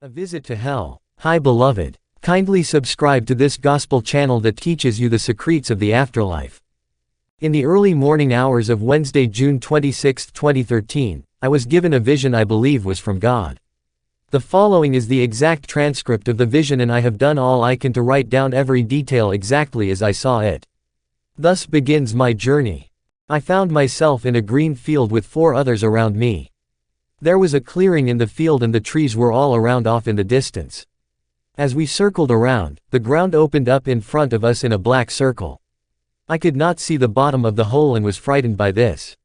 A visit to hell. Hi beloved. Kindly subscribe to this gospel channel that teaches you the secrets of the afterlife. In the early morning hours of Wednesday, June 26, 2013, I was given a vision I believe was from God. The following is the exact transcript of the vision, and I have done all I can to write down every detail exactly as I saw it. Thus begins my journey. I found myself in a green field with 4 others around me. There was a clearing in the field and the trees were all around off in the distance. As we circled around, the ground opened up in front of us in a black circle. I could not see the bottom of the hole and was frightened by this.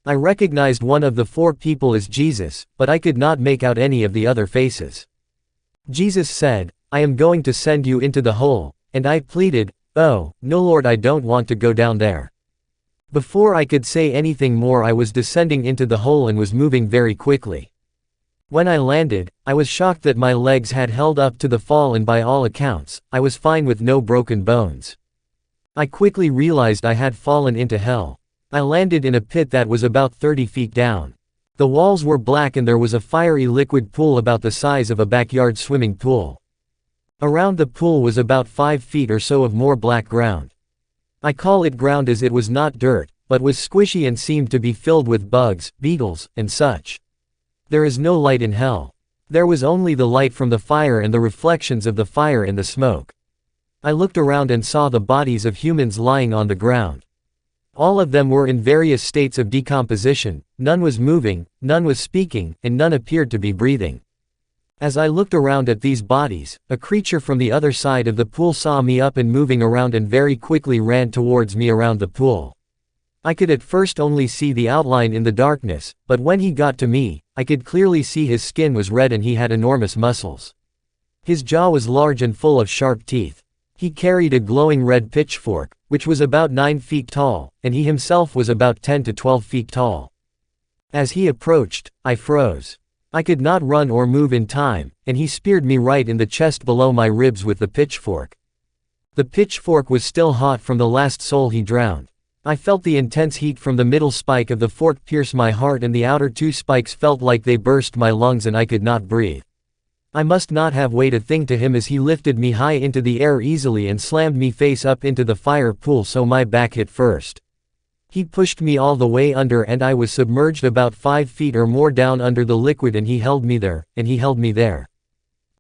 I recognized one of the 4 people as Jesus, but I could not make out any of the other faces. Jesus said, "I am going to send you into the hole," and I pleaded, "Oh, no Lord, I don't want to go down there." Before I could say anything more, I was descending into the hole and was moving very quickly. When I landed, I was shocked that my legs had held up to the fall, and by all accounts, I was fine with no broken bones. I quickly realized I had fallen into hell. I landed in a pit that was about 30 feet down. The walls were black and there was a fiery liquid pool about the size of a backyard swimming pool. Around the pool was about 5 feet or so of more black ground. I call it ground as it was not dirt, but was squishy and seemed to be filled with bugs, beetles, and such. There is no light in hell. There was only the light from the fire and the reflections of the fire in the smoke. I looked around and saw the bodies of humans lying on the ground. All of them were in various states of decomposition, none was moving, none was speaking, and none appeared to be breathing. As I looked around at these bodies, a creature from the other side of the pool saw me up and moving around and very quickly ran towards me around the pool. I could at first only see the outline in the darkness, but when he got to me, I could clearly see his skin was red and he had enormous muscles. His jaw was large and full of sharp teeth. He carried a glowing red pitchfork, which was about 9 feet tall, and he himself was about 10 to 12 feet tall. As he approached, I froze. I could not run or move in time, and he speared me right in the chest below my ribs with the pitchfork. The pitchfork was still hot from the last soul he drowned. I felt the intense heat from the middle spike of the fork pierce my heart, and the outer 2 spikes felt like they burst my lungs and I could not breathe. I must not have weighed a thing to him as he lifted me high into the air easily and slammed me face up into the fire pool so my back hit first. He pushed me all the way under and I was submerged about 5 feet or more down under the liquid, and he held me there, and he held me there.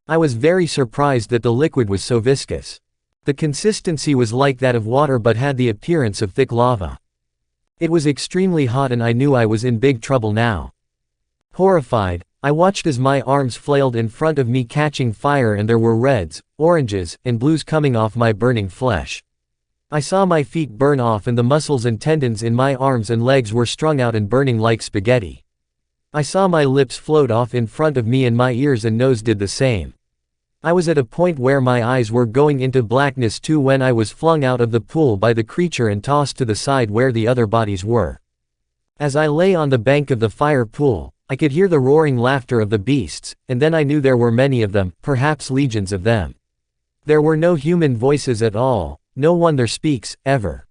I was very surprised that the liquid was so viscous. The consistency was like that of water but had the appearance of thick lava. It was extremely hot and I knew I was in big trouble now. Horrified, I watched as my arms flailed in front of me catching fire, and there were reds, oranges, and blues coming off my burning flesh. I saw my feet burn off and the muscles and tendons in my arms and legs were strung out and burning like spaghetti. I saw my lips float off in front of me and my ears and nose did the same. I was at a point where my eyes were going into blackness too when I was flung out of the pool by the creature and tossed to the side where the other bodies were. As I lay on the bank of the fire pool, I could hear the roaring laughter of the beasts, and then I knew there were many of them, perhaps legions of them. There were no human voices at all. No one there speaks, ever.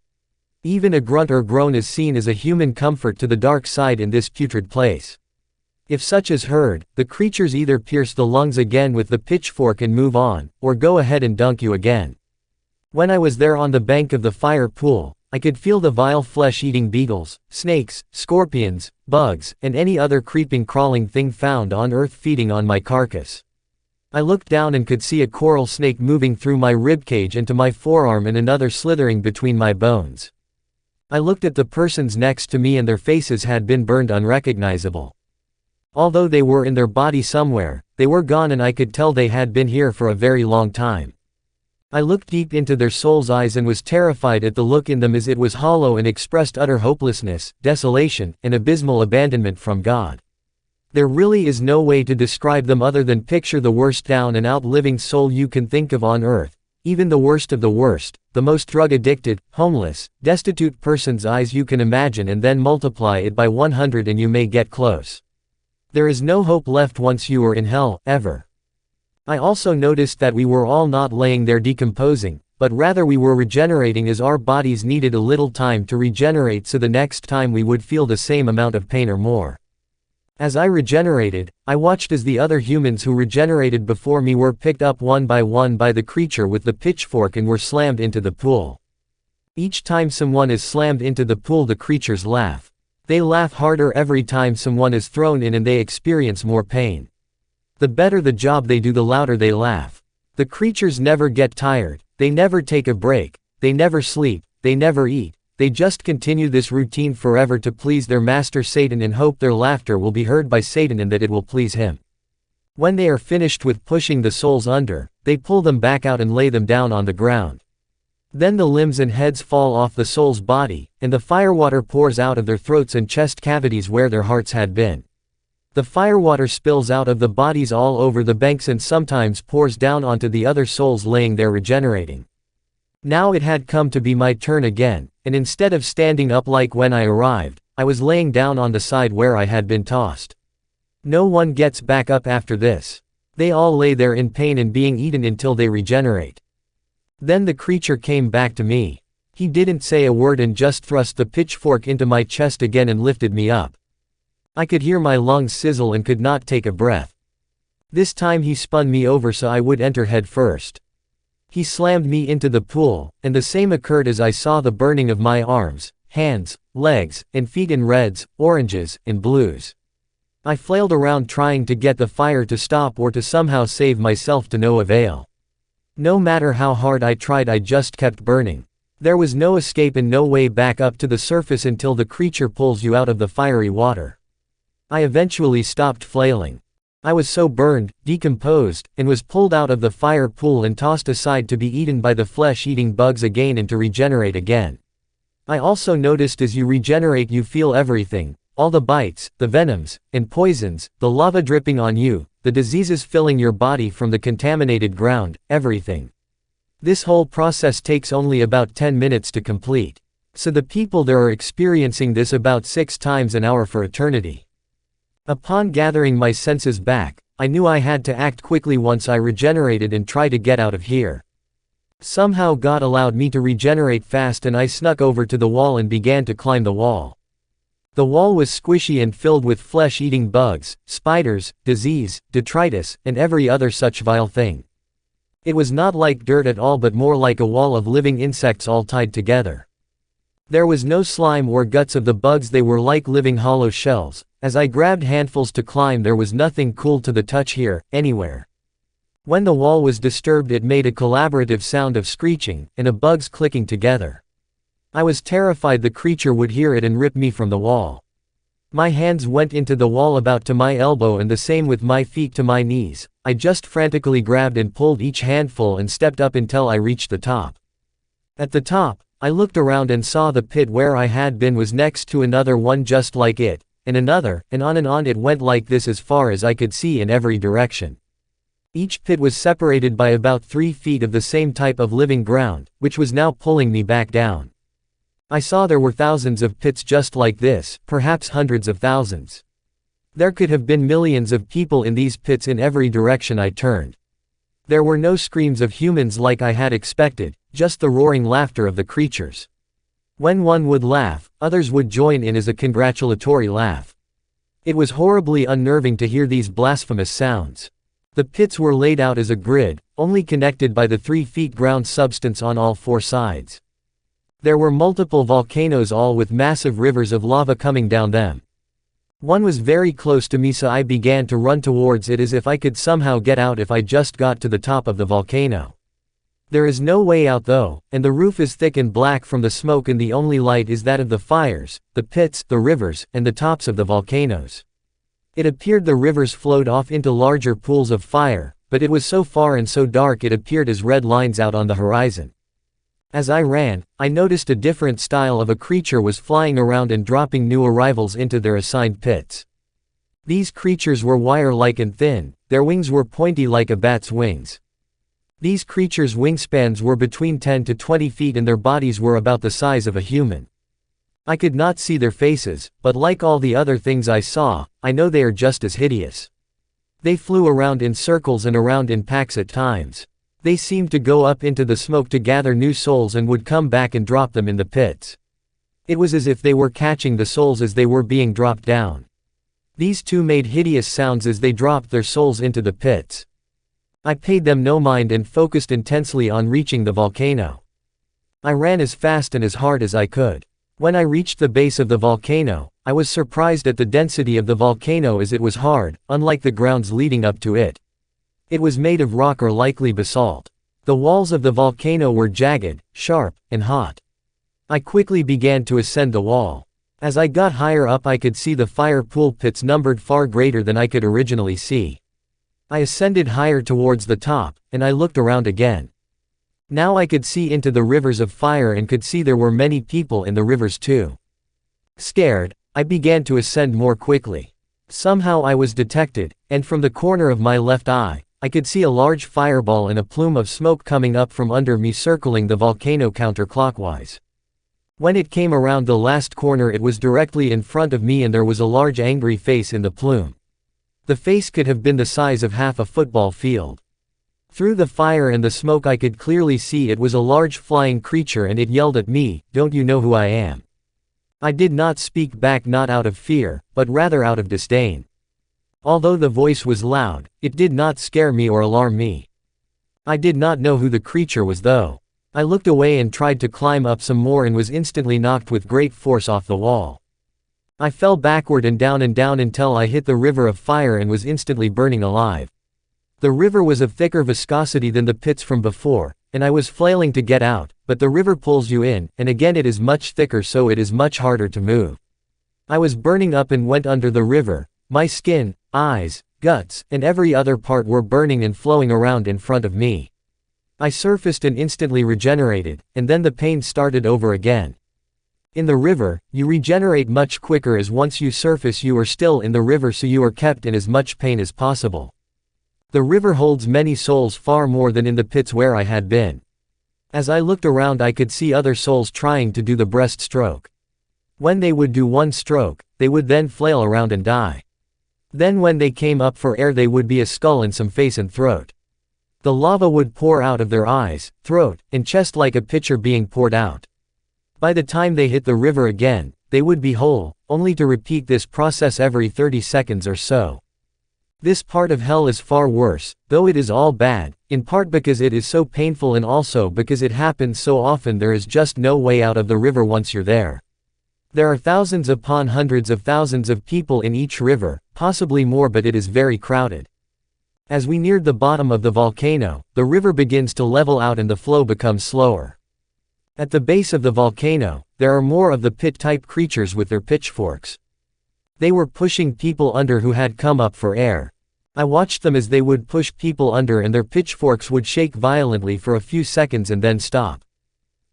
Even a grunt or groan is seen as a human comfort to the dark side in this putrid place. If such is heard, the creatures either pierce the lungs again with the pitchfork and move on, or go ahead and dunk you again. When I was there on the bank of the fire pool, I could feel the vile flesh-eating beetles, snakes, scorpions, bugs, and any other creeping crawling thing found on earth feeding on my carcass. I looked down and could see a coral snake moving through my ribcage into my forearm and another slithering between my bones. I looked at the persons next to me and their faces had been burned unrecognizable. Although they were in their body somewhere, they were gone and I could tell they had been here for a very long time. I looked deep into their souls' eyes and was terrified at the look in them, as it was hollow and expressed utter hopelessness, desolation, and abysmal abandonment from God. There really is no way to describe them other than picture the worst down and out living soul you can think of on earth, even the worst of the worst, the most drug-addicted, homeless, destitute person's eyes you can imagine, and then multiply it by 100 and you may get close. There is no hope left once you are in hell, ever. I also noticed that we were all not laying there decomposing, but rather we were regenerating, as our bodies needed a little time to regenerate so the next time we would feel the same amount of pain or more. As I regenerated, I watched as the other humans who regenerated before me were picked up one by the creature with the pitchfork and were slammed into the pool. Each time someone is slammed into the pool, the creatures laugh. They laugh harder every time someone is thrown in and they experience more pain. The better the job they do, the louder they laugh. The creatures never get tired, they never take a break, they never sleep, they never eat. They just continue this routine forever to please their master Satan and hope their laughter will be heard by Satan and that it will please him. When they are finished with pushing the souls under, they pull them back out and lay them down on the ground. Then the limbs and heads fall off the soul's body, and the firewater pours out of their throats and chest cavities where their hearts had been. The firewater spills out of the bodies all over the banks and sometimes pours down onto the other souls laying there regenerating. Now it had come to be my turn again, and instead of standing up like when I arrived, I was laying down on the side where I had been tossed. No one gets back up after this. They all lay there in pain and being eaten until they regenerate. Then the creature came back to me. He didn't say a word and just thrust the pitchfork into my chest again and lifted me up. I could hear my lungs sizzle and could not take a breath. This time he spun me over so I would enter head first. He slammed me into the pool, and the same occurred as I saw the burning of my arms, hands, legs, and feet in reds, oranges, and blues. I flailed around trying to get the fire to stop or to somehow save myself, to no avail. No matter how hard I tried, I just kept burning. There was no escape and no way back up to the surface until the creature pulls you out of the fiery water. I eventually stopped flailing. I was so burned, decomposed, and was pulled out of the fire pool and tossed aside to be eaten by the flesh-eating bugs again and to regenerate again. I also noticed as you regenerate you feel everything, all the bites, the venoms, and poisons, the lava dripping on you, the diseases filling your body from the contaminated ground, everything. This whole process takes only about 10 minutes to complete. So the people there are experiencing this about 6 times an hour for eternity. Upon gathering my senses back, I knew I had to act quickly once I regenerated and try to get out of here. Somehow God allowed me to regenerate fast and I snuck over to the wall and began to climb the wall. The wall was squishy and filled with flesh-eating bugs, spiders, disease, detritus, and every other such vile thing. It was not like dirt at all but more like a wall of living insects all tied together. There was no slime or guts of the bugs, they were like living hollow shells. As I grabbed handfuls to climb, there was nothing cool to the touch here, anywhere. When the wall was disturbed it made a collaborative sound of screeching, and of bugs clicking together. I was terrified the creature would hear it and rip me from the wall. My hands went into the wall about to my elbow and the same with my feet to my knees. I just frantically grabbed and pulled each handful and stepped up until I reached the top. At the top, I looked around and saw the pit where I had been was next to another one just like it, and another, and on it went like this as far as I could see in every direction. Each pit was separated by about 3 feet of the same type of living ground, which was now pulling me back down. I saw there were thousands of pits just like this, perhaps hundreds of thousands. There could have been millions of people in these pits in every direction I turned. There were no screams of humans like I had expected, just the roaring laughter of the creatures. When one would laugh, others would join in as a congratulatory laugh. It was horribly unnerving to hear these blasphemous sounds. The pits were laid out as a grid, only connected by the 3 feet ground substance on all 4 sides. There were multiple volcanoes, all with massive rivers of lava coming down them. One was very close to me, so I began to run towards it as if I could somehow get out if I just got to the top of the volcano. There is no way out though, and the roof is thick and black from the smoke and the only light is that of the fires, the pits, the rivers, and the tops of the volcanoes. It appeared the rivers flowed off into larger pools of fire, but it was so far and so dark it appeared as red lines out on the horizon. As I ran, I noticed a different style of a creature was flying around and dropping new arrivals into their assigned pits. These creatures were wire-like and thin, their wings were pointy like a bat's wings. These creatures' wingspans were between 10 to 20 feet and their bodies were about the size of a human. I could not see their faces, but like all the other things I saw, I know they are just as hideous. They flew around in circles and around in packs at times. They seemed to go up into the smoke to gather new souls and would come back and drop them in the pits. It was as if they were catching the souls as they were being dropped down. These two made hideous sounds as they dropped their souls into the pits. I paid them no mind and focused intensely on reaching the volcano. I ran as fast and as hard as I could. When I reached the base of the volcano, I was surprised at the density of the volcano as it was hard, unlike the grounds leading up to it. It was made of rock or likely basalt. The walls of the volcano were jagged, sharp, and hot. I quickly began to ascend the wall. As I got higher up I could see the fire pool pits numbered far greater than I could originally see. I ascended higher towards the top, and I looked around again. Now I could see into the rivers of fire and could see there were many people in the rivers too. Scared, I began to ascend more quickly. Somehow I was detected, and from the corner of my left eye, I could see a large fireball and a plume of smoke coming up from under me circling the volcano counterclockwise. When it came around the last corner it was directly in front of me and there was a large angry face in the plume. The face could have been the size of half a football field. Through the fire and the smoke I could clearly see it was a large flying creature and it yelled at me, "Don't you know who I am?" I did not speak back, not out of fear, but rather out of disdain. Although the voice was loud, it did not scare me or alarm me. I did not know who the creature was though. I looked away and tried to climb up some more and was instantly knocked with great force off the wall. I fell backward and down until I hit the river of fire and was instantly burning alive. The river was of thicker viscosity than the pits from before, and I was flailing to get out, but the river pulls you in, and again it is much thicker so it is much harder to move. I was burning up and went under the river. My skin, eyes, guts, and every other part were burning and flowing around in front of me. I surfaced and instantly regenerated, and then the pain started over again. In the river, you regenerate much quicker as once you surface you are still in the river so you are kept in as much pain as possible. The river holds many souls far more than in the pits where I had been. As I looked around I could see other souls trying to do the breaststroke. When they would do one stroke, they would then flail around and die. Then when they came up for air they would be a skull and some face and throat. The lava would pour out of their eyes, throat, and chest like a pitcher being poured out. By the time they hit the river again, they would be whole, only to repeat this process every 30 seconds or so. This part of hell is far worse, though it is all bad, in part because it is so painful and also because it happens so often there is just no way out of the river once you're there. There are thousands upon hundreds of thousands of people in each river, possibly more, but it is very crowded. As we neared the bottom of the volcano, the river begins to level out and the flow becomes slower. At the base of the volcano, there are more of the pit-type creatures with their pitchforks. They were pushing people under who had come up for air. I watched them as they would push people under and their pitchforks would shake violently for a few seconds and then stop.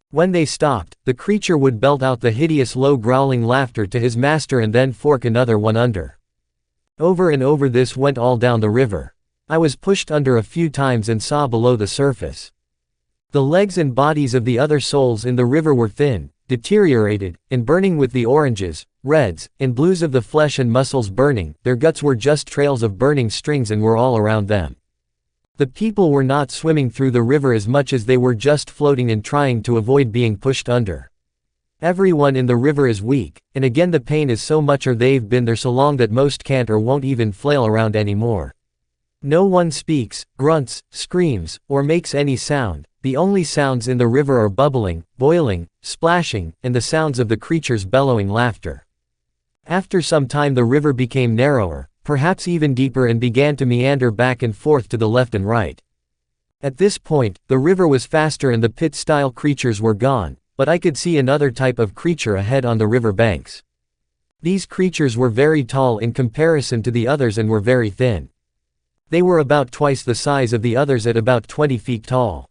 When they stopped, the creature would belt out the hideous low growling laughter to his master and then fork another one under. Over and over this went all down the river. I was pushed under a few times and saw below the surface. The legs and bodies of the other souls in the river were thin, deteriorated, and burning with the oranges, reds, and blues of the flesh and muscles burning. Their guts were just trails of burning strings and were all around them. The people were not swimming through the river as much as they were just floating and trying to avoid being pushed under. Everyone in the river is weak, and again the pain is so much or they've been there so long that most can't or won't even flail around anymore. No one speaks, grunts, screams, or makes any sound. The only sounds in the river are bubbling, boiling, splashing, and the sounds of the creatures' bellowing laughter. After some time the river became narrower, perhaps even deeper, and began to meander back and forth to the left and right. At this point, the river was faster and the pit-style creatures were gone, but I could see another type of creature ahead on the river banks. These creatures were very tall in comparison to the others and were very thin. They were about twice the size of the others at about 20 feet tall.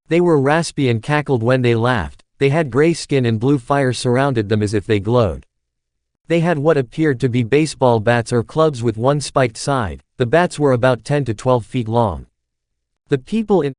They were raspy and cackled when they laughed. They had gray skin and blue fire surrounded them as if they glowed. They had what appeared to be baseball bats or clubs with one spiked side. The bats were about 10 to 12 feet long. The people in